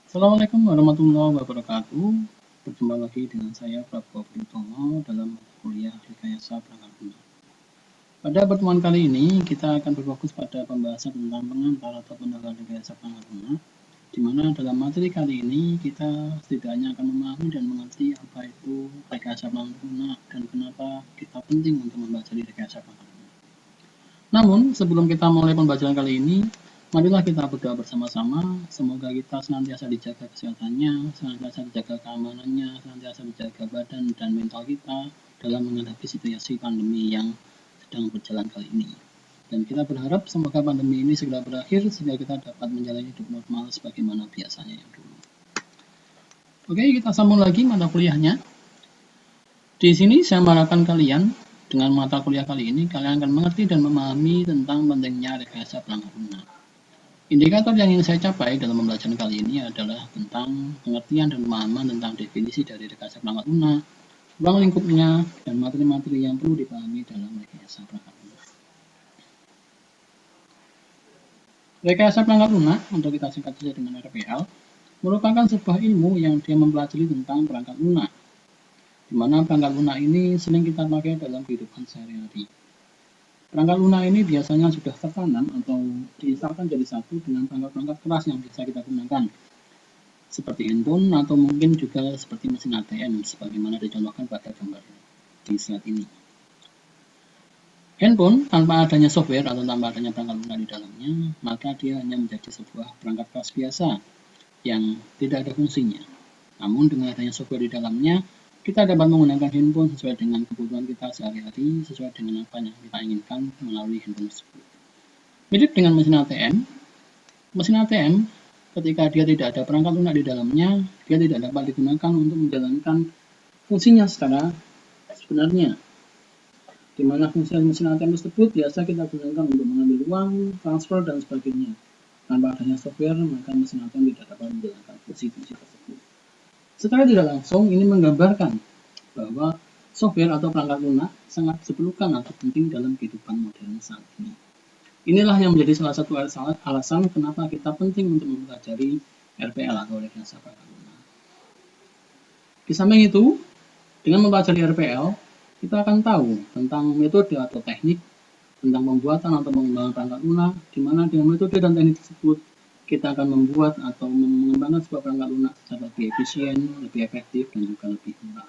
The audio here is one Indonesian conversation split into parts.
Assalamualaikum warahmatullahi wabarakatuh. Berjumpa lagi dengan saya Prabowo Pritomo dalam kuliah Rekayasa Perangkat Lunak. Pada pertemuan kali ini kita akan berfokus pada pembahasan tentang pengantar atau penanggal rekayasa perangkat lunak, di mana dalam materi kali ini kita setidaknya akan memahami dan mengerti apa itu rekayasa perangkat lunak dan kenapa kita penting untuk mempelajari rekayasa perangkat lunak. Namun sebelum kita mulai pembelajaran kali ini, marilah kita berdoa bersama-sama, semoga kita senantiasa dijaga kesehatannya, senantiasa dijaga keamanannya, senantiasa dijaga badan dan mental kita dalam menghadapi situasi pandemi yang sedang berjalan kali ini. Dan kita berharap semoga pandemi ini segera berakhir sehingga kita dapat menjalani hidup normal sebagaimana biasanya yang dulu. Oke, kita sambung lagi mata kuliahnya. Di sini saya mengharapkan kalian dengan mata kuliah kali ini, kalian akan mengerti dan memahami tentang pentingnya rekayasa perangkat lunak. Indikator yang ingin saya capai dalam pembelajaran kali ini adalah tentang pengertian dan pemahaman tentang definisi dari rekayasa perangkat lunak, ruang lingkupnya, dan materi-materi yang perlu dipahami dalam rekayasa perangkat lunak. Rekayasa perangkat lunak, untuk kita singkat saja dengan RPL, merupakan sebuah ilmu yang dia mempelajari tentang perangkat lunak, di mana perangkat lunak ini sering kita pakai dalam kehidupan sehari-hari. Perangkat lunak ini biasanya sudah tertanam atau diinstalkan jadi satu dengan perangkat-perangkat keras yang bisa kita gunakan, seperti handphone atau mungkin juga seperti mesin ATM, sebagaimana dicontohkan pada gambar di slide ini. Handphone tanpa adanya software atau tanpa adanya perangkat lunak di dalamnya, maka dia hanya menjadi sebuah perangkat keras biasa yang tidak ada fungsinya. Namun dengan adanya software di dalamnya, kita dapat menggunakan handphone sesuai dengan kebutuhan kita sehari-hari, sesuai dengan apa yang kita inginkan melalui handphone tersebut. Mirip dengan mesin ATM ketika dia tidak ada perangkat lunak di dalamnya, dia tidak dapat digunakan untuk menjalankan fungsinya secara sebenarnya. Di mana fungsi mesin ATM tersebut biasa kita gunakan untuk mengambil uang, transfer, dan sebagainya. Tanpa adanya software, maka mesin ATM tidak dapat menjalankan fungsi-fungsi tersebut. Secara tidak langsung, ini menggambarkan bahwa software atau perangkat lunak sangat diperlukan atau penting dalam kehidupan modern saat ini. Inilah yang menjadi salah satu alasan kenapa kita penting untuk mempelajari RPL atau rekayasa perangkat lunak. Di samping itu, dengan mempelajari RPL, kita akan tahu tentang metode atau teknik tentang pembuatan atau pengembangan perangkat lunak, di mana dengan metode dan teknik tersebut kita akan membuat atau mengembangkan sebuah perangkat lunak secara lebih efisien, lebih efektif, dan juga lebih murah.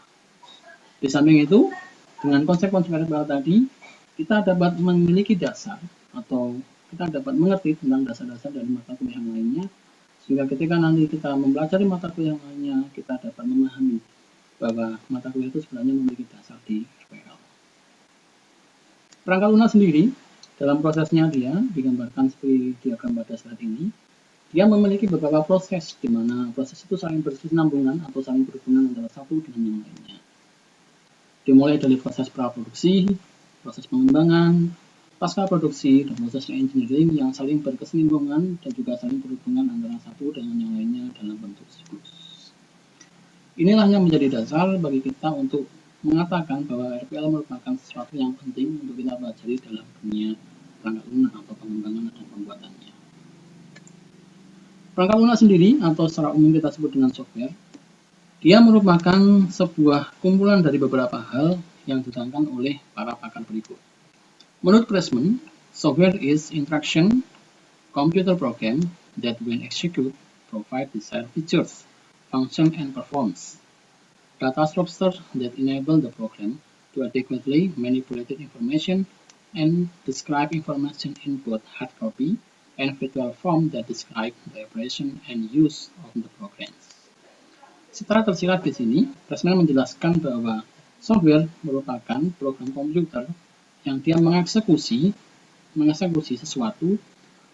Di samping itu, dengan konsep-konsep RPL tadi, kita dapat memiliki dasar atau kita dapat mengerti tentang dasar-dasar dari mata kuliah yang lainnya, sehingga ketika nanti kita mempelajari mata kuliah yang lainnya, kita dapat memahami bahwa mata kuliah itu sebenarnya memiliki dasar di RPL. Perangkat lunak sendiri, dalam prosesnya dia digambarkan seperti diagram pada slide ini. Dia memiliki beberapa proses, di mana proses itu saling berkesinambungan atau saling berhubungan antara satu dengan yang lainnya. Dimulai dari proses praproduksi, proses pengembangan, pasca produksi, dan proses engineering yang saling berkesinambungan dan juga saling berhubungan antara satu dengan yang lainnya dalam bentuk siklus. Inilah yang menjadi dasar bagi kita untuk mengatakan bahwa RPL merupakan sesuatu yang penting untuk kita pelajari dalam dunia perangkat lunak atau pengembangan dan pembuatannya. Perangkat lunak sendiri atau secara umum kita sebut dengan software, dia merupakan sebuah kumpulan dari beberapa hal yang diterangkan oleh para pakar berikut. Menurut Pressman, software is interaction computer program that when executed provide desired features, function, and performance. Data structures that enable the program to adequately manipulate information and describe information in both hard copy and virtual form that describe the operation and use of the programs. Secara tersirat di sini, Pressman menjelaskan bahwa software merupakan program komputer yang dia mengeksekusi sesuatu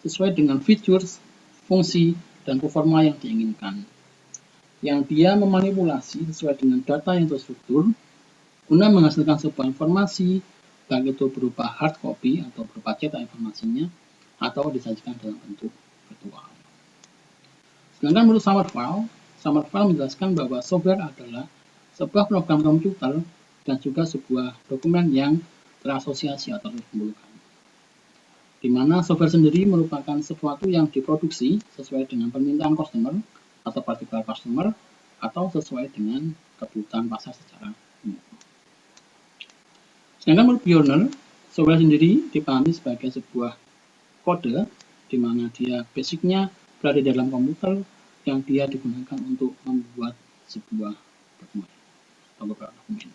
sesuai dengan features, fungsi, dan performa yang diinginkan. Yang dia memanipulasi sesuai dengan data yang terstruktur guna menghasilkan sebuah informasi, baik itu berupa hard copy atau berupa cetak informasinya, atau disajikan dalam bentuk virtual. Sedangkan menurut Summerville menjelaskan bahwa software adalah sebuah program komputer dan juga sebuah dokumen yang terasosiasi atau terkumpulkan. Di mana software sendiri merupakan sesuatu yang diproduksi sesuai dengan permintaan customer atau particular customer, atau sesuai dengan kebutuhan pasar secara umum. Sedangkan menurut Bjorner, software sendiri dipahami sebagai sebuah kode di mana dia basicnya berada di dalam komputer yang dia digunakan untuk membuat sebuah dokumen atau beberapa dokumen.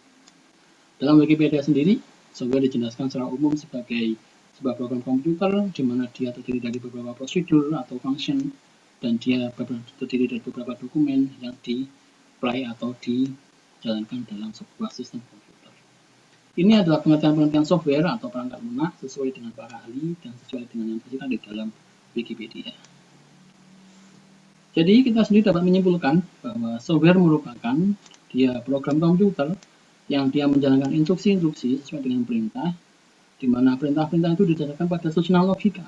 Dalam Wikipedia sendiri, software dijelaskan secara umum sebagai sebuah program komputer di mana dia terdiri dari beberapa prosedur atau function dan dia terdiri dari beberapa dokumen yang di-apply atau dijalankan dalam sebuah sistem komputer. Ini adalah pengertian-pengertian software atau perangkat lunak sesuai dengan para ahli dan sesuai dengan yang tersedia di dalam Wikipedia. Jadi kita sendiri dapat menyimpulkan bahwa software merupakan dia program komputer yang dia menjalankan instruksi-instruksi sesuai dengan perintah, di mana perintah-perintah itu didasarkan pada susunan logika,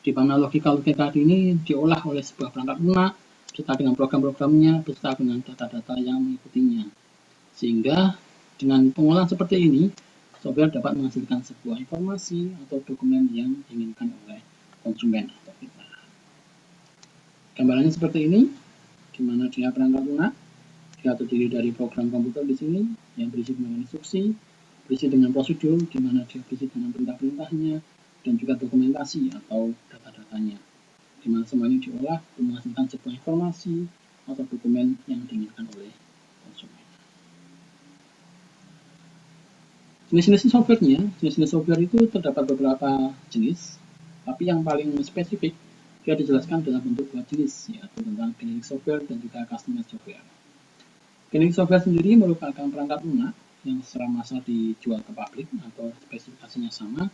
di mana logika-logika ini diolah oleh sebuah perangkat lunak beserta dengan program-programnya beserta dengan data-data yang mengikutinya. Sehingga dengan pengolahan seperti ini, software dapat menghasilkan sebuah informasi atau dokumen yang diinginkan oleh konsumen atau kita. Gambarannya seperti ini, di mana dia perangkat lunak, dia terdiri dari program komputer di sini yang berisi dengan instruksi, berisi dengan prosedur, di mana dia berisi dengan perintah-perintahnya, dan juga dokumentasi atau data-datanya, di mana semuanya diolah untuk menghasilkan sebuah informasi atau dokumen yang diinginkan oleh konsumen. Jenis-jenis software-nya, jenis-jenis software itu terdapat beberapa jenis, tapi yang paling spesifik dia dijelaskan dalam bentuk dua jenis, yaitu tentang generic software dan juga customized software. Generic software sendiri merupakan perangkat lunak yang secara massal dijual ke publik atau spesifikasinya sama,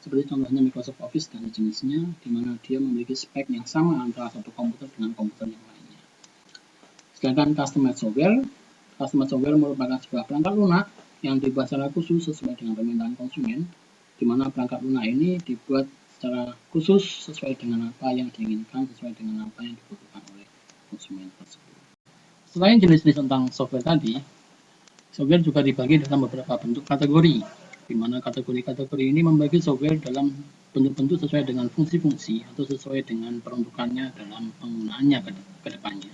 seperti contohnya Microsoft Office dan jenisnya, di mana dia memiliki spek yang sama antara satu komputer dengan komputer yang lainnya. Sedangkan customized software merupakan sebuah perangkat lunak yang dibuat secara khusus sesuai dengan permintaan konsumen, di mana perangkat lunak ini dibuat secara khusus sesuai dengan apa yang diinginkan, sesuai dengan apa yang dibutuhkan oleh konsumen tersebut. Selain jenis-jenis tentang software tadi, software juga dibagi dalam beberapa bentuk kategori, di mana kategori-kategori ini membagi software dalam bentuk-bentuk sesuai dengan fungsi-fungsi atau sesuai dengan peruntukannya dalam penggunaannya ke depannya.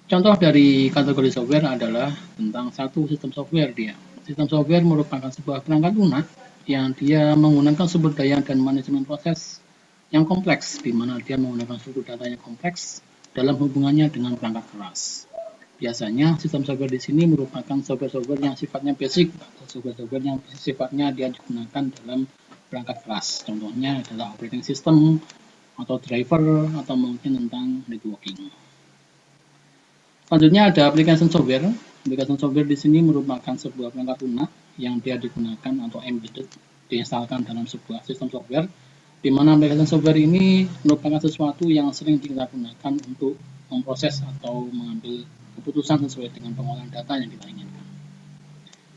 Contoh dari kategori software adalah tentang satu sistem software dia. Sistem software merupakan sebuah perangkat lunak yang dia menggunakan sumber daya dan manajemen proses yang kompleks, di mana dia menggunakan struktur data yang kompleks dalam hubungannya dengan perangkat keras. Biasanya sistem software di sini merupakan software-software yang sifatnya basic atau software-software yang sifatnya dia digunakan dalam perangkat keras. Contohnya adalah operating system atau driver atau mungkin tentang networking. Selanjutnya ada application software. Application software di sini merupakan sebuah perangkat lunak yang dia digunakan atau embedded diinstalkan dalam sebuah sistem software, di mana application software ini merupakan sesuatu yang sering kita gunakan untuk memproses atau mengambil keputusan sesuai dengan pengolahan data yang kita inginkan.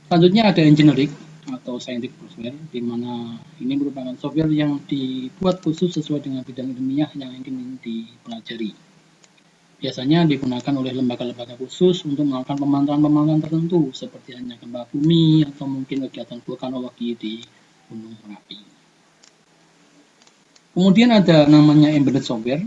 Selanjutnya ada engineering atau scientific software, di mana ini merupakan software yang dibuat khusus sesuai dengan bidang ilmiah yang ingin dipelajari. Biasanya digunakan oleh lembaga-lembaga khusus untuk melakukan pemantauan-pemantauan tertentu, seperti hanya gempa bumi atau mungkin kegiatan vulkanologi di Gunung Merapi. Kemudian ada namanya embedded software.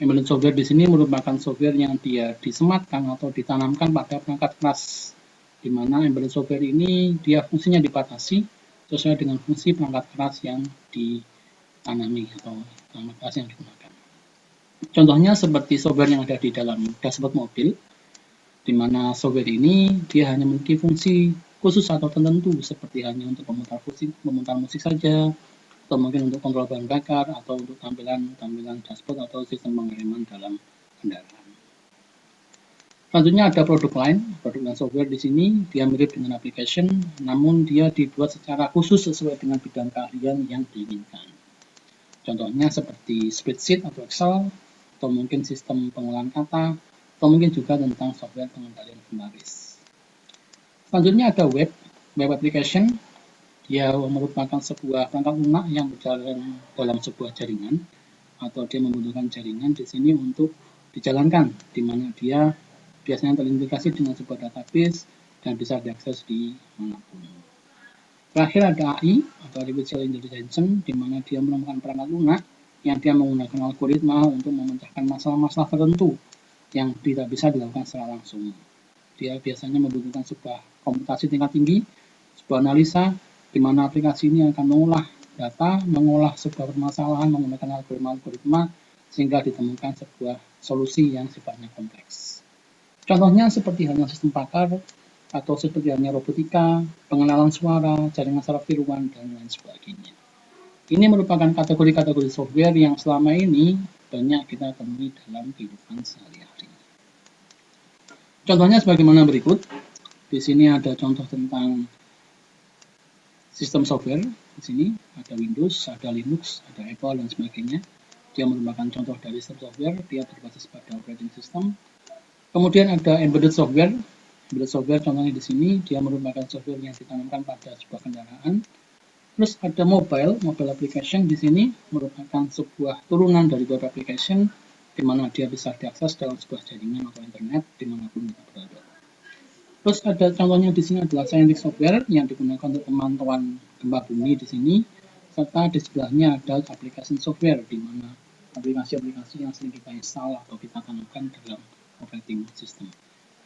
Embedded software di sini merupakan software yang dia disematkan atau ditanamkan pada perangkat keras, di mana embedded software ini dia fungsinya dibatasi sesuai dengan fungsi perangkat keras yang ditanami atau perangkat keras yang digunakan. Contohnya seperti software yang ada di dalam dashboard mobil, di mana software ini dia hanya memiliki fungsi khusus atau tertentu, seperti hanya untuk memutar musik saja, atau mungkin untuk kontrol bahan bakar, atau untuk tampilan dashboard atau sistem pengereman dalam kendaraan. Selanjutnya ada produk line. Produk line software di sini dia mirip dengan application, namun dia dibuat secara khusus sesuai dengan bidang keahlian yang diinginkan. Contohnya seperti spreadsheet atau Excel, atau mungkin sistem pengolahan kata, atau mungkin juga tentang software pengendalian inventaris. Selanjutnya ada web application. Dia merupakan sebuah perangkat lunak yang berjalan dalam sebuah jaringan, atau dia membutuhkan jaringan di sini untuk dijalankan, di mana dia biasanya terintegrasi dengan sebuah database dan bisa diakses di manapun. Terakhir ada AI atau Artificial Intelligence, di mana dia merupakan perangkat lunak yang dia menggunakan algoritma untuk memecahkan masalah-masalah tertentu yang tidak bisa dilakukan secara langsung. Dia biasanya membutuhkan sebuah komputasi tingkat tinggi, sebuah analisa, di mana aplikasi ini akan mengolah data, mengolah sebuah permasalahan menggunakan algoritma-algoritma sehingga ditemukan sebuah solusi yang sifatnya kompleks. Contohnya seperti halnya sistem pakar, atau seperti halnya robotika, pengenalan suara, jaringan saraf tiruan, dan lain sebagainya. Ini merupakan kategori-kategori software yang selama ini banyak kita temui dalam kehidupan sehari-hari. Contohnya sebagaimana berikut. Di sini ada contoh tentang sistem software. Di sini ada Windows, ada Linux, ada Apple, dan sebagainya. Dia merupakan contoh dari sistem software. Dia berbasis pada operating system. Kemudian ada embedded software. Embedded software contohnya di sini, dia merupakan software yang ditanamkan pada sebuah kendaraan. Terus ada mobile application di sini merupakan sebuah turunan dari web application di mana dia bisa diakses dalam sebuah jaringan atau internet dimanapun kita berada. Terus ada contohnya di sini adalah scientific software yang digunakan untuk pemantauan gempa bumi di sini, serta di sebelahnya ada application software di mana aplikasi-aplikasi yang sering kita install atau kita tanamkan dalam operating system.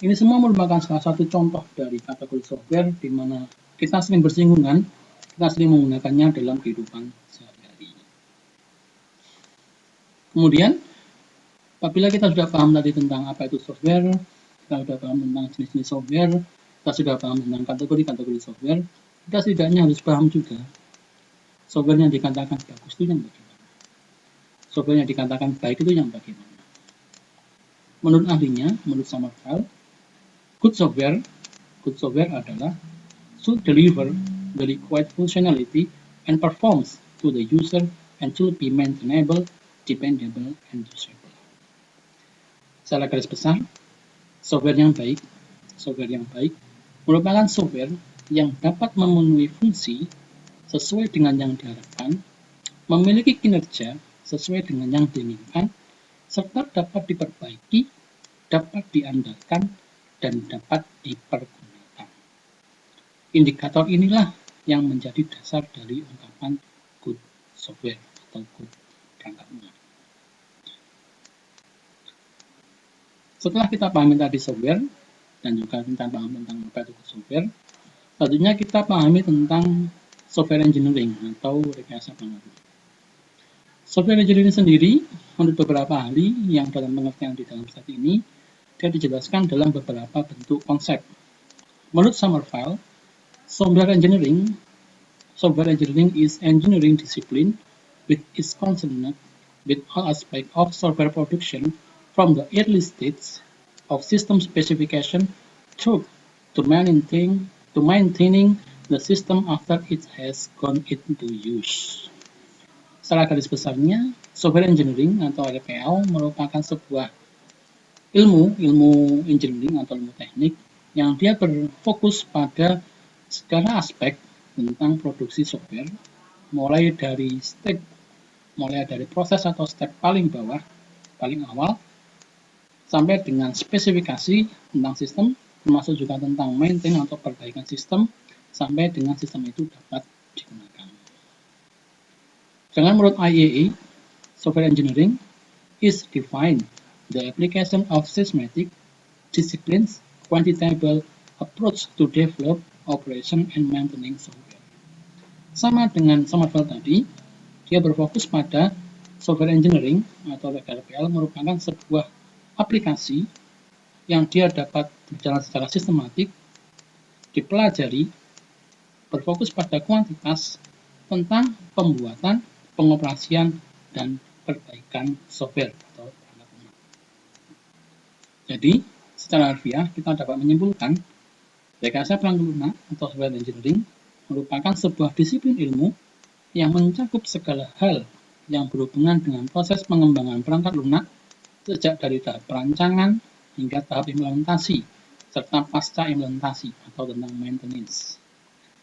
Ini semua merupakan salah satu contoh dari kategori software di mana kita sering bersinggungan, kita sering menggunakannya dalam kehidupan sehari-hari. Kemudian, apabila kita sudah paham tadi tentang apa itu software, kita sudah paham tentang jenis-jenis software, kita sudah paham tentang kategori-kategori software, kita setidaknya harus paham juga software yang dikatakan bagus itu yang bagaimana. Software yang dikatakan baik itu yang bagaimana. Menurut ahlinya, menurut Summerville, good software adalah should deliver the required functionality and performance to the user and should be maintainable, dependable, and usable. Secara garis besar, software yang baik merupakan software yang dapat memenuhi fungsi sesuai dengan yang diharapkan, memiliki kinerja sesuai dengan yang diinginkan, serta dapat diperbaiki, dapat diandalkan, dan dapat dipergunakan. Indikator inilah yang menjadi dasar dari ungkapan good software atau good perangkat lunak. Setelah kita pahami tadi software dan juga kita paham tentang apa itu good software, selanjutnya kita pahami tentang software engineering atau rekayasa perangkat lunak. Software engineering sendiri, menurut beberapa ahli yang dalam pengertian di dalam slide ini, dia dijelaskan dalam beberapa bentuk konsep. Menurut Summerville, software engineering is engineering discipline which is concerned with all aspects of software production from the early stage of system specification to maintaining the system after it has gone into use. Secara garis besarnya, software engineering atau RPL merupakan sebuah ilmu engineering atau ilmu teknik yang dia berfokus pada segala aspek tentang produksi software, mulai dari proses atau step paling awal, sampai dengan spesifikasi tentang sistem, termasuk juga tentang maintain atau perbaikan sistem, sampai dengan sistem itu dapat digunakan. Dengan menurut IEA, software engineering is defined the application of systematic, disciplined, quantitable approach to develop, operation, and maintaining software. Sama dengan Summerville tadi, dia berfokus pada software engineering atau RPL merupakan sebuah aplikasi yang dia dapat berjalan secara sistematik, dipelajari, berfokus pada kuantitas tentang pembuatan, pengoperasian, dan perbaikan software atau perangkat lunak. Jadi, secara harfiah kita dapat menyimpulkan rekayasa perangkat lunak atau software engineering merupakan sebuah disiplin ilmu yang mencakup segala hal yang berhubungan dengan proses pengembangan perangkat lunak sejak dari tahap perancangan hingga tahap implementasi serta pasca implementasi atau tentang maintenance,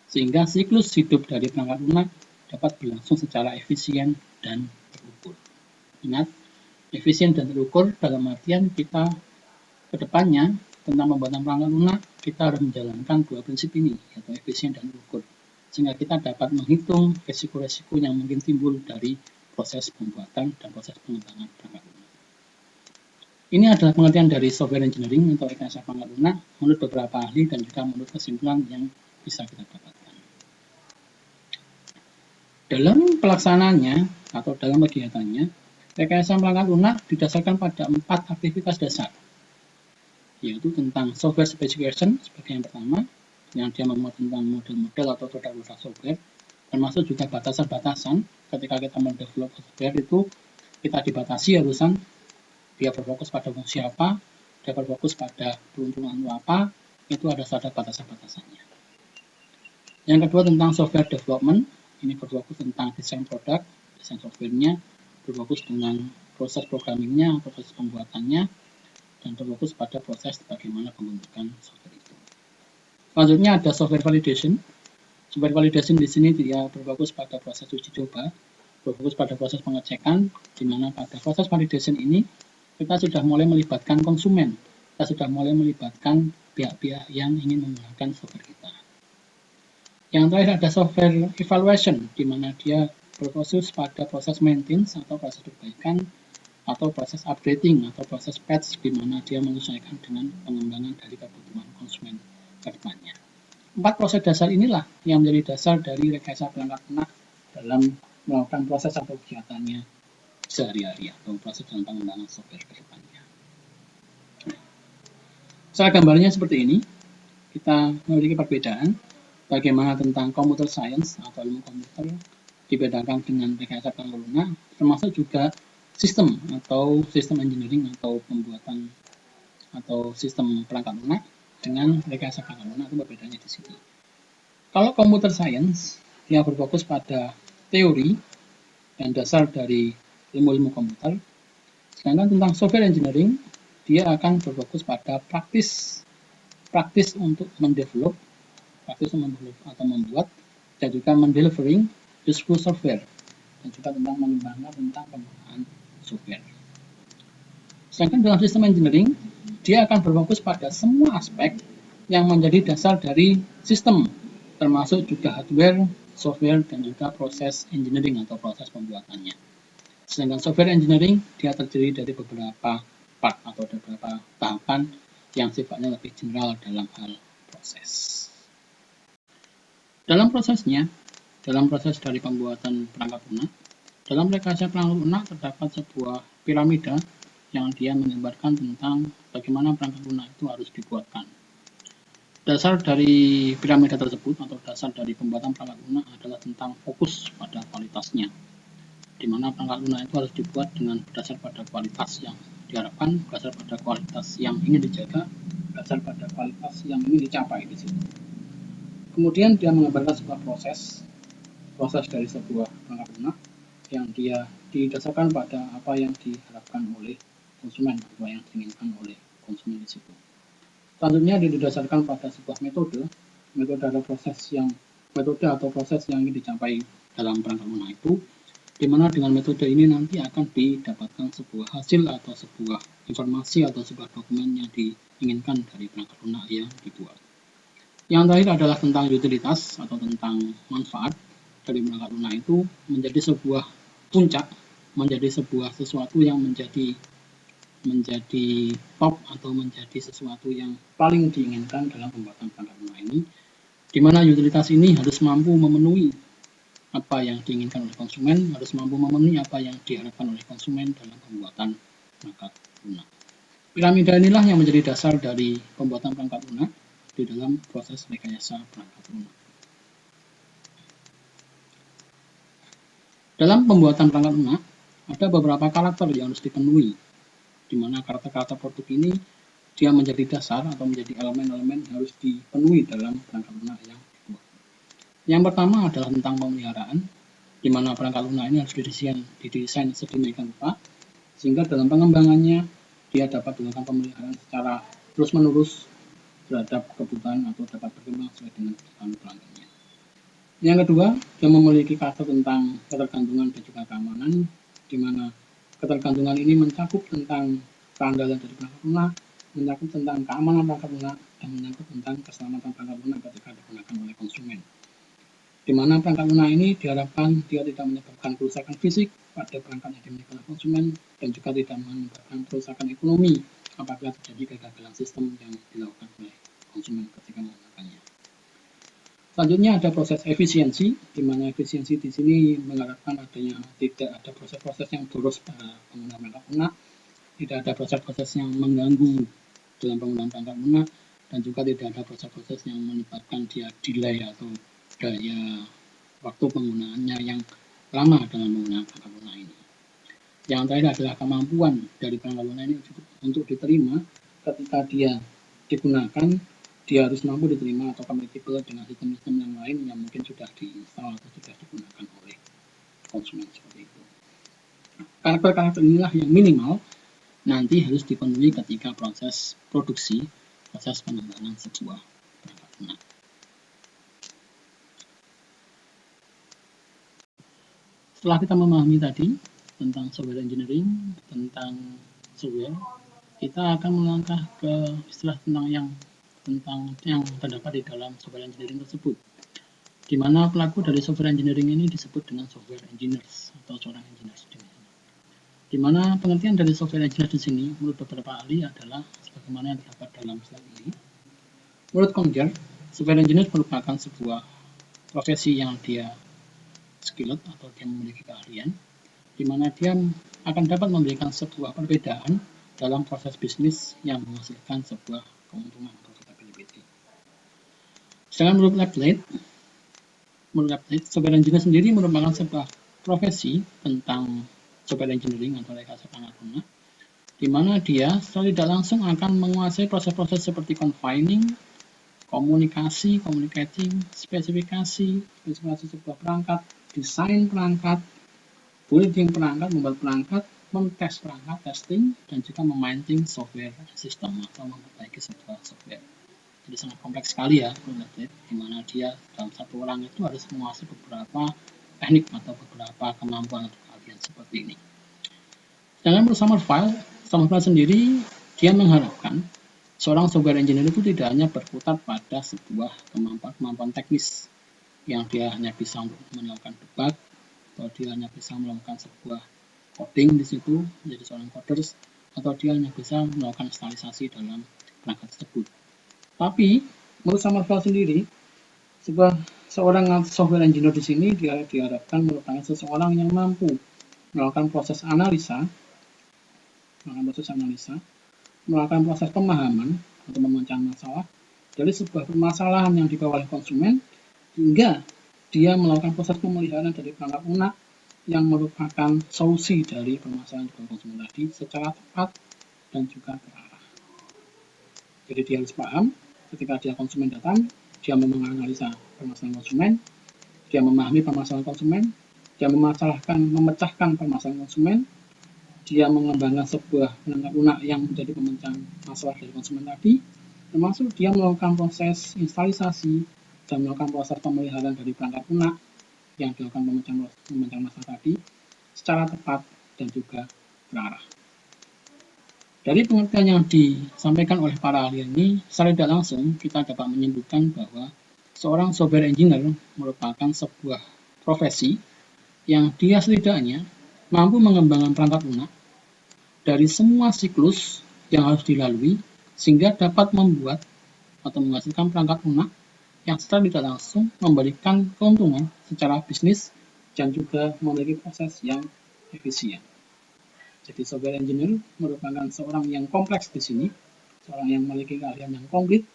sehingga siklus hidup dari perangkat lunak dapat berlangsung secara efisien dan terukur. Ingat, efisien dan terukur dalam artian kita kedepannya tentang pembuatan perangkat lunak kita harus menjalankan dua prinsip ini, yaitu efisien dan terukur, sehingga kita dapat menghitung resiko-resiko yang mungkin timbul dari proses pembuatan dan proses pengembangan perangkat lunak. Ini adalah pengertian dari software engineering atau rekayasa perangkat lunak menurut beberapa ahli dan juga menurut kesimpulan yang bisa kita dapatkan. Dalam pelaksanaannya atau dalam kegiatannya, rekayasa perangkat lunak didasarkan pada 4 aktivitas dasar, yaitu tentang software specification sebagai yang pertama, yang dia memuat tentang model-model atau produk-produk software, termasuk juga batasan-batasan. Ketika kita mendevelop software itu kita dibatasi urusan dia berfokus pada fungsi apa, dia berfokus pada peruntungan apa, itu ada standar batasan-batasannya. Yang kedua tentang software development, ini berfokus tentang desain produk, desain softwarenya, berfokus dengan proses programmingnya, proses pembuatannya, dan berfokus pada proses bagaimana pembentukan software itu. Selanjutnya ada software validation. Software validation di sini dia berfokus pada proses uji coba, berfokus pada proses pengecekan, di mana pada proses validation ini kita sudah mulai melibatkan konsumen, kita sudah mulai melibatkan pihak-pihak yang ingin menggunakan software kita. Yang terakhir ada software evaluation, di mana dia berfokus pada proses maintenance atau proses perbaikan, atau proses updating atau proses patch, di mana dia menyesuaikan dengan pengembangan dari kebutuhan konsumen ke depannya. 4 proses dasar inilah yang menjadi dasar dari rekayasa perangkat lunak dalam melakukan proses atau kegiatannya sehari-hari atau proses dalam pengembangan software ke depannya. Secara gambarnya seperti ini, kita memiliki perbedaan bagaimana tentang computer science atau ilmu komputer dibedakan dengan rekayasa perangkat lunak, termasuk juga sistem atau sistem engineering atau pembuatan atau sistem perangkat lunak dengan rekayasa perangkat lunak itu perbedaannya di sini. Kalau computer science dia berfokus pada teori dan dasar dari ilmu-ilmu komputer, sedangkan tentang software engineering dia akan berfokus pada praktis untuk mendevelop, atau membuat, dan juga mendelivering useful software, dan juga tentang mengembangkan tentang penggunaan software. Sedangkan dalam sistem engineering, dia akan berfokus pada semua aspek yang menjadi dasar dari sistem, termasuk juga hardware, software, dan juga proses engineering atau proses pembuatannya. Sedangkan software engineering, dia terdiri dari beberapa part atau beberapa tahapan yang sifatnya lebih general dalam hal proses. Dalam proses dari pembuatan perangkat lunak, dalam rekayasa perangkat lunak terdapat sebuah piramida yang dia menggambarkan tentang bagaimana perangkat lunak itu harus dibuatkan. Dasar dari piramida tersebut atau dasar dari pembuatan perangkat lunak adalah tentang fokus pada kualitasnya, di mana perangkat lunak itu harus dibuat dengan berdasar pada kualitas yang diharapkan, berdasar pada kualitas yang ingin dijaga, berdasar pada kualitas yang ingin dicapai di situ. Kemudian dia menggambarkan sebuah proses dari sebuah perangkat lunak yang dia didasarkan pada apa yang diharapkan oleh konsumen, apa yang diinginkan oleh konsumen di situ. Selanjutnya dia didasarkan pada sebuah metode adalah metode atau proses yang ingin dicapai dalam perangkat lunak itu, di mana dengan metode ini nanti akan didapatkan sebuah hasil atau sebuah informasi atau sebuah dokumen yang diinginkan dari perangkat lunak yang dibuat. Yang terakhir adalah tentang utilitas atau tentang manfaat dari perangkat lunak itu menjadi sebuah puncak, menjadi sebuah sesuatu yang menjadi top atau menjadi sesuatu yang paling diinginkan dalam pembuatan perangkat lunak ini, di mana utilitas ini harus mampu memenuhi apa yang diinginkan oleh konsumen, harus mampu memenuhi apa yang diharapkan oleh konsumen dalam pembuatan perangkat lunak. Piramida inilah yang menjadi dasar dari pembuatan perangkat lunak di dalam proses rekayasa perangkat lunak. Dalam pembuatan perangkat lunak, ada beberapa karakter yang harus dipenuhi, di mana karakter-karakter produk ini dia menjadi dasar atau menjadi elemen-elemen yang harus dipenuhi dalam perangkat lunak yang dibuat. Yang pertama adalah tentang pemeliharaan, di mana perangkat lunak ini harus didesain sedemikian rupa, sehingga dalam pengembangannya dia dapat dilakukan pemeliharaan secara terus-menerus terhadap kebutuhan atau dapat berkembang sesuai dengan kebutuhan pelanggannya. Yang kedua, dia memiliki karakter tentang ketergantungan dan juga keamanan, di mana ketergantungan ini mencakup tentang keandalan dari perangkat lunak, mencakup tentang keamanan perangkat lunak, dan mencakup tentang keselamatan perangkat lunak ketika digunakan oleh konsumen. di mana perangkat lunak ini diharapkan dia tidak menyebabkan kerusakan fisik pada perangkat yang dimiliki oleh konsumen dan juga tidak menyebabkan kerusakan ekonomi apabila terjadi kegagalan sistem yang dilakukan oleh konsumen ketika menggunakannya. Selanjutnya ada proses efisiensi, di mana efisiensi di sini mengharapkan adanya tidak ada proses-proses yang boros pada penggunaan perangkat lunak, tidak ada proses-proses yang mengganggu dalam penggunaan perangkat lunak, dan juga tidak ada proses-proses yang menyebabkan dia delay atau daya waktu penggunaannya yang lama dengan menggunakan perangkat lunak ini. Yang terakhir adalah kemampuan dari perangkat lunak ini untuk diterima ketika dia digunakan, dia harus mampu diterima atau compatible dengan sistem-sistem yang lain yang mungkin sudah diinstal atau sudah digunakan oleh konsumen seperti itu. Karakter-karakter inilah yang minimal nanti harus dipenuhi ketika proses produksi, proses pengembangan sebuah perangkat lunak. Setelah kita memahami tadi tentang software engineering, tentang software, kita akan melangkah ke istilah tentang yang terdapat di dalam software engineering tersebut, di mana pelaku dari software engineering ini disebut dengan software engineers atau seorang engineer. Di mana pengertian dari software engineer di sini menurut beberapa ahli adalah sebagaimana yang terdapat dalam slide ini. Menurut Conger, software engineer merupakan sebuah profesi yang dia skilled atau dia memiliki keahlian, di mana dia akan dapat memberikan sebuah perbedaan dalam proses bisnis yang menghasilkan sebuah keuntungan atau profitability. Sedangkan menurut Lapley, software engineer sendiri merupakan sebuah profesi tentang software engineering atau rekayasa perangkat lunak, di mana dia secara tidak langsung akan menguasai proses-proses seperti confining, komunikasi, communicating, spesifikasi sebuah perangkat, desain perangkat, building perangkat, membuat perangkat, mentes perangkat, testing, dan juga memaintain software system atau memperbaiki sebuah software. Jadi sangat kompleks sekali ya, di mana dia dalam satu orang itu harus menguasai beberapa teknik atau beberapa kemampuan atau keahlian seperti ini. Sedangkan menurut Summerville sendiri, dia mengharapkan seorang software engineer itu tidak hanya berputar pada sebuah kemampuan teknis yang dia hanya bisa untuk melakukan debug, atau dia hanya bisa melakukan sebuah coding di situ menjadi seorang coders, atau dia hanya bisa melakukan instalisasi dalam perangkat tersebut. Tapi menurut Summerville sendiri, seorang software engineer di sini dia diharapkan merupakan seseorang yang mampu melakukan proses analisa, melakukan proses pemahaman atau memecahkan masalah dari sebuah permasalahan yang dibawa oleh konsumen, hingga dia melakukan proses pemeliharaan dari perangkat lunak yang merupakan solusi dari permasalahan yang dibawa konsumen tadi secara tepat dan juga terarah. Jadi dia harus paham ketika dia konsumen datang, dia menganalisa permasalahan konsumen, dia memahami permasalahan konsumen, dia memecahkan permasalahan konsumen, dia mengembangkan sebuah perangkat lunak yang menjadi pemecahan masalah dari konsumen tadi, termasuk dia melakukan proses instalisasi dan melakukan proses pemeliharaan dari perangkat lunak yang dilakukan pemecahan masalah tadi secara tepat dan juga terarah. Dari pengertian yang disampaikan oleh para ahli ini, secara tidak langsung kita dapat menyimpulkan bahwa seorang software engineer merupakan sebuah profesi yang dia setidaknya mampu mengembangkan perangkat lunak dari semua siklus yang harus dilalui sehingga dapat membuat atau menghasilkan perangkat lunak yang secara tidak langsung memberikan keuntungan secara bisnis dan juga memiliki proses yang efisien. Jadi software engineer merupakan seorang yang kompleks di sini, seorang yang memiliki keahlian yang komplit,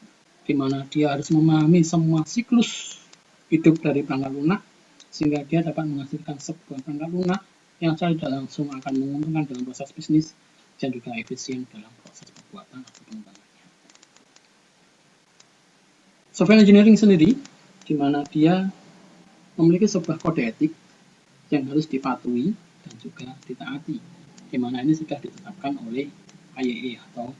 di mana dia harus memahami semua siklus hidup dari perangkat lunak, sehingga dia dapat menghasilkan sebuah perangkat lunak yang secara tidak langsung akan menguntungkan dalam proses bisnis dan juga efisien dalam proses pembuatan atau pengembangannya. Software engineering sendiri, di mana dia memiliki sebuah kode etik yang harus dipatuhi dan juga ditaati, di mana ini sudah ditetapkan oleh IEEE atau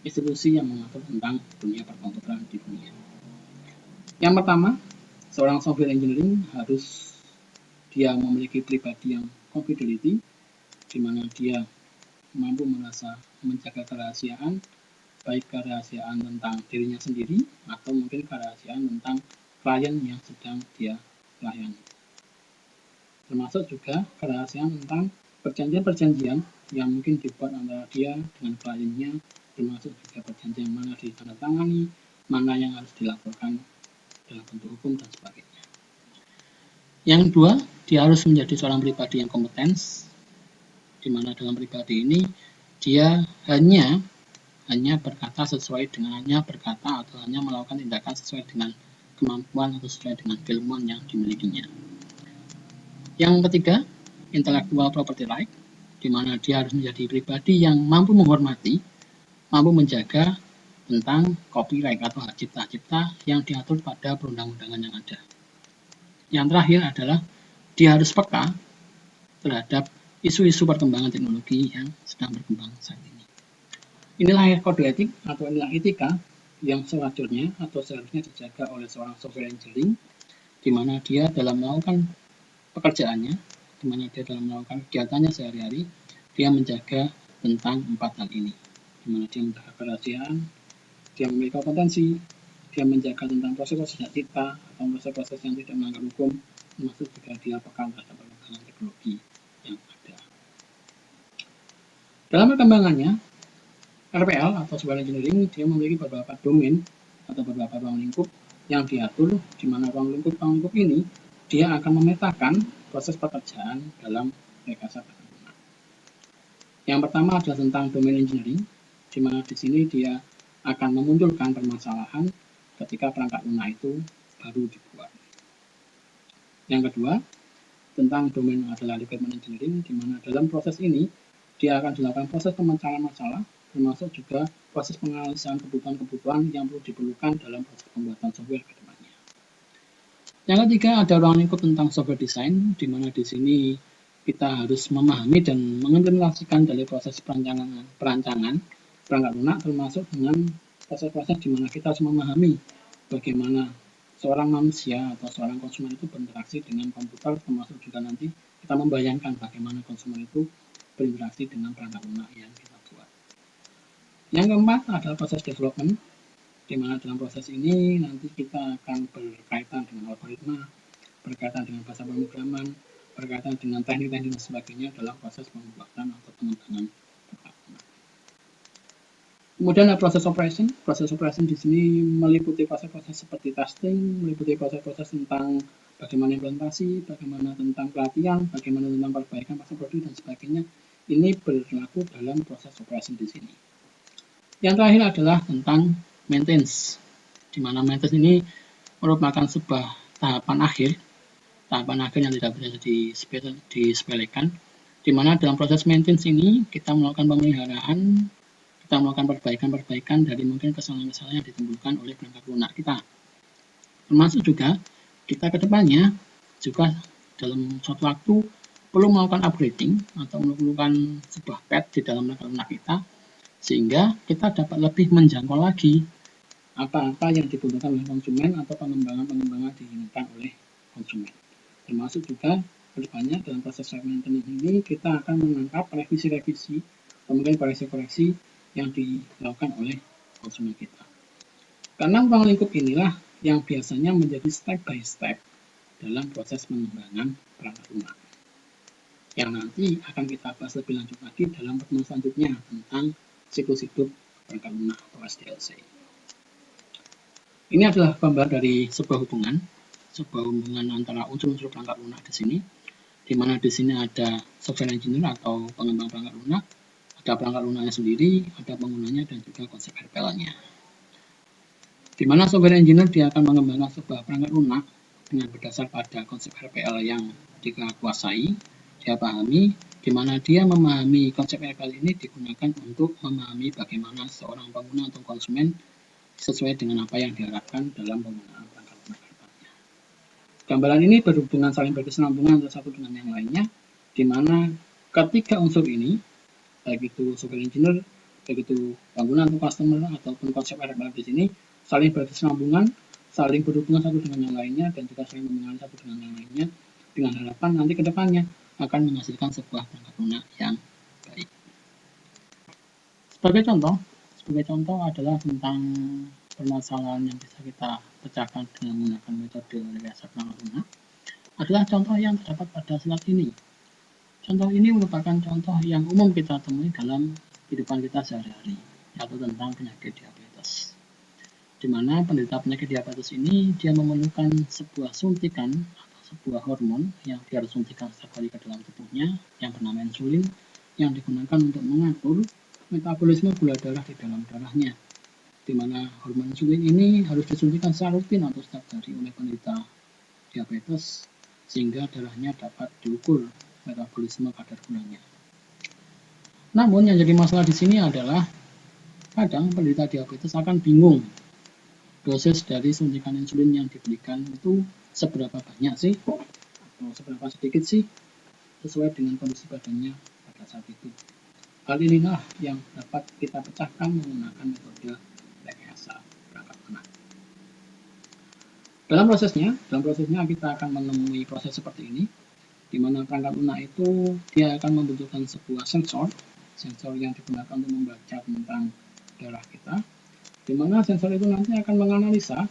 institusi yang mengatur tentang dunia perkomputeran di dunia. Yang pertama, seorang software engineering harus dia memiliki pribadi yang confidentiality, di mana dia mampu merasa menjaga kerahasiaan, baik kerahasiaan tentang dirinya sendiri atau mungkin kerahasiaan tentang klien yang sedang dia layani. Termasuk juga kerahasiaan tentang perjanjian-perjanjian yang mungkin dibuat antara dia dengan kliennya, termasuk juga perjanjian mana ditandatangani, mana yang harus dilaporkan dalam bentuk hukum dan sebagainya. Yang kedua, dia harus menjadi seorang pribadi yang kompeten, di mana dalam pribadi ini dia hanya berkata sesuai dengan berkata atau hanya melakukan tindakan sesuai dengan kemampuan atau sesuai dengan keilmuan yang dimilikinya. Yang ketiga, intellectual property right, di mana dia harus menjadi pribadi yang mampu menghormati, mampu menjaga tentang copyright atau hak cipta yang diatur pada perundang-undangan yang ada. Yang terakhir adalah dia harus peka terhadap isu-isu perkembangan teknologi yang sedang berkembang saat ini. Inilah kode etik atau inilah etika yang sewajarnya atau seharusnya dijaga oleh seorang software engineering, di mana dia dalam melakukan pekerjaannya, di mana dia dalam melakukan kegiatannya sehari-hari, dia menjaga tentang 4 hal ini, di mana dia menjaga kerahasiaan, dia memiliki kompetensi, dia menjaga tentang proses-proses hak cipta atau proses-proses yang tidak melanggar hukum, termasuk juga dia peka terhadap perkembangan teknologi yang ada. Dalam perkembangannya, RPL atau Software Engineering dia memiliki beberapa domain atau beberapa ruang lingkup yang diatur, di mana ruang lingkup ini dia akan memetakan proses pekerjaan dalam rekayasa perangkat lunak. Yang pertama adalah tentang domain engineering, di mana di sini dia akan memunculkan permasalahan ketika perangkat lunak itu baru dibuat. Yang kedua, tentang domain adalah requirement engineering, di mana dalam proses ini dia akan dilakukan proses pemecahan masalah, termasuk juga proses penganalisan kebutuhan-kebutuhan yang perlu diperlukan dalam proses pembuatan software ke depannya. Yang ketiga ada ruang lingkup tentang software design, di mana di sini kita harus memahami dan mengimplementasikan dari proses perancangan perangkat lunak, termasuk dengan proses-proses di mana kita harus memahami bagaimana seorang manusia atau seorang konsumen itu berinteraksi dengan komputer, termasuk juga nanti kita membayangkan bagaimana konsumen itu berinteraksi dengan perangkat lunak yang kita buat. Yang keempat adalah proses development, di mana dalam proses ini nanti kita akan berkaitan dengan algoritma, berkaitan dengan bahasa pemrograman, berkaitan dengan teknik-teknik dan sebagainya dalam proses pembuatan atau pengembangan perangkat lunak. Kemudian ada proses operation. Proses operation di sini meliputi proses-proses seperti testing, meliputi proses-proses tentang bagaimana implementasi, bagaimana tentang pelatihan, bagaimana tentang perbaikan pasar produk dan sebagainya. Ini berlaku dalam proses operation di sini. Yang terakhir adalah tentang maintenance, di mana maintenance ini merupakan sebuah tahapan akhir yang tidak bisa disepelekan, di mana dalam proses maintenance ini kita melakukan pemeliharaan, kita melakukan perbaikan dari mungkin kesalahan-kesalahan yang ditimbulkan oleh perangkat lunak kita. Termasuk juga kita ke depannya juga dalam suatu waktu perlu melakukan upgrading atau melakukan sebuah patch di dalam perangkat lunak kita, sehingga kita dapat lebih menjangkau lagi apa-apa yang dibutuhkan oleh konsumen atau pengembangan diinginkan oleh konsumen. Termasuk juga kedepannya dalam proses maintenance ini kita akan menangkap revisi-revisi atau mungkin koreksi-koreksi yang dilakukan oleh konsumen kita. Karena ruang lingkup inilah yang biasanya menjadi step by step dalam proses pengembangan perangkat lunak, yang nanti akan kita bahas lebih lanjut lagi dalam pertemuan selanjutnya tentang siklus hidup perangkat lunak atau SDLC. Ini adalah gambar dari sebuah hubungan antara unsur-unsur perangkat lunak di sini, di mana di sini ada software engineer atau pengembang perangkat lunak, ada perangkat lunaknya sendiri, ada penggunanya dan juga konsep RPL-nya. Di mana software engineer dia akan mengembangkan sebuah perangkat lunak dengan berdasar pada konsep RPL yang dia kuasai, dia pahami, di mana dia memahami konsep RPL ini digunakan untuk memahami bagaimana seorang pengguna atau konsumen sesuai dengan apa yang diharapkan dalam penggunaan perangkat lunak kedepannya. Gambaran ini berhubungan saling berkesinambungan antara satu dengan yang lainnya, di mana ketiga unsur ini, baik itu software engineer, baik itu pengguna atau customer ataupun konsep RPL di sini saling berkesinambungan, saling berhubungan satu dengan yang lainnya dan juga saling mempengaruhi satu dengan yang lainnya, dengan harapan nanti kedepannya akan menghasilkan sebuah perangkat lunak yang baik. Sebagai contoh adalah tentang permasalahan yang bisa kita pecahkan dengan menggunakan metode rekayasa perangkat lunak. adalah contoh yang terdapat pada slide ini. Contoh ini merupakan contoh yang umum kita temui dalam kehidupan kita sehari-hari, yaitu tentang penyakit diabetes. Di mana penderita penyakit diabetes ini dia memerlukan sebuah suntikan atau sebuah hormon yang dia harus suntikan setiap hari ke dalam tubuhnya yang bernama insulin, yang digunakan untuk mengatur metabolisme gula darah di dalam darahnya. Di mana hormon insulin ini harus disuntikan secara rutin atau setiap hari oleh penderita diabetes sehingga darahnya dapat diukur metabolisme kadar gulanya. Namun yang jadi masalah di sini adalah kadang penderita diabetes akan bingung dosis dari suntikan insulin yang diberikan itu seberapa banyak sih atau seberapa sedikit sih sesuai dengan kondisi badannya pada saat itu. Hal inilah yang dapat kita pecahkan menggunakan metode rekayasa perangkat lunak. Dalam prosesnya kita akan menemui proses seperti ini, di mana perangkat lunak itu dia akan membutuhkan sebuah sensor yang digunakan untuk membaca tentang darah kita, di mana sensor itu nanti akan menganalisa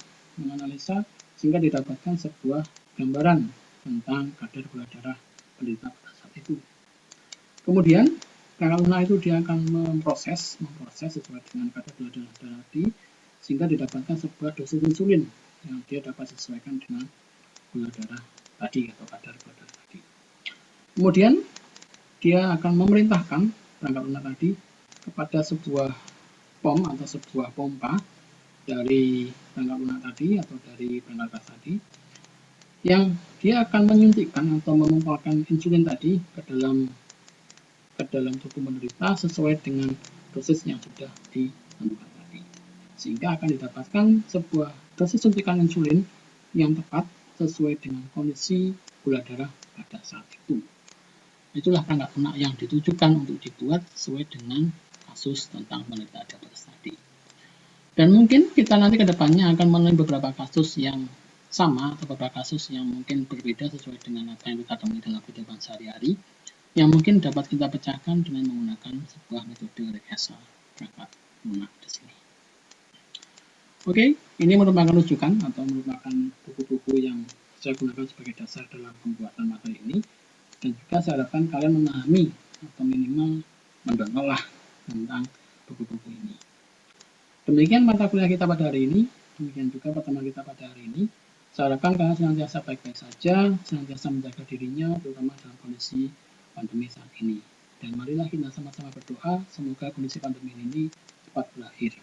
sehingga didapatkan sebuah gambaran tentang kadar gula darah penderita pada saat itu. Kemudian perangkat lunak itu dia akan memproses sesuai dengan kadar gula darah tadi sehingga didapatkan sebuah dosis insulin yang dia dapat sesuaikan dengan gula darah tadi atau kadar gula darah tadi. Kemudian dia akan memerintahkan perangkat lunak tadi kepada sebuah pom atau sebuah pompa dari perangkat lunak tadi atau dari perangkat kas tadi, yang dia akan menyuntikkan atau memompakan insulin tadi ke dalam tubuh penderita sesuai dengan dosis yang sudah ditentukan tadi, sehingga akan didapatkan sebuah dosis suntikan insulin yang tepat sesuai dengan kondisi gula darah pada saat itu. Itulah perangkat lunak yang ditujukan untuk dibuat sesuai dengan kasus tentang penderita diabetes tadi. Dan mungkin kita nanti ke depannya akan menemui beberapa kasus yang sama atau beberapa kasus yang mungkin berbeda sesuai dengan apa yang kita temui dalam kehidupan sehari-hari, yang mungkin dapat kita pecahkan dengan menggunakan sebuah metode rekayasa perangkat lunak di sini. Oke, ini merupakan rujukan atau merupakan buku-buku yang saya gunakan sebagai dasar dalam pembuatan materi ini. Dan juga saya harapkan kalian memahami atau minimal mendengarlah tentang buku-buku ini. Demikian mata kuliah kita pada hari ini, demikian juga pertemuan kita pada hari ini. Saya harapkan kalian senantiasa baik-baik saja, senantiasa menjaga dirinya, terutama dalam kondisi pandemi saat ini. Dan marilah kita sama-sama berdoa, semoga kondisi pandemi ini cepat berakhir.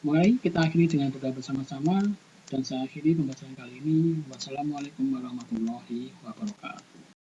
Mari kita akhiri dengan berdoa bersama-sama, dan saya akhiri pembacaan kali ini. Wassalamualaikum warahmatullahi wabarakatuh.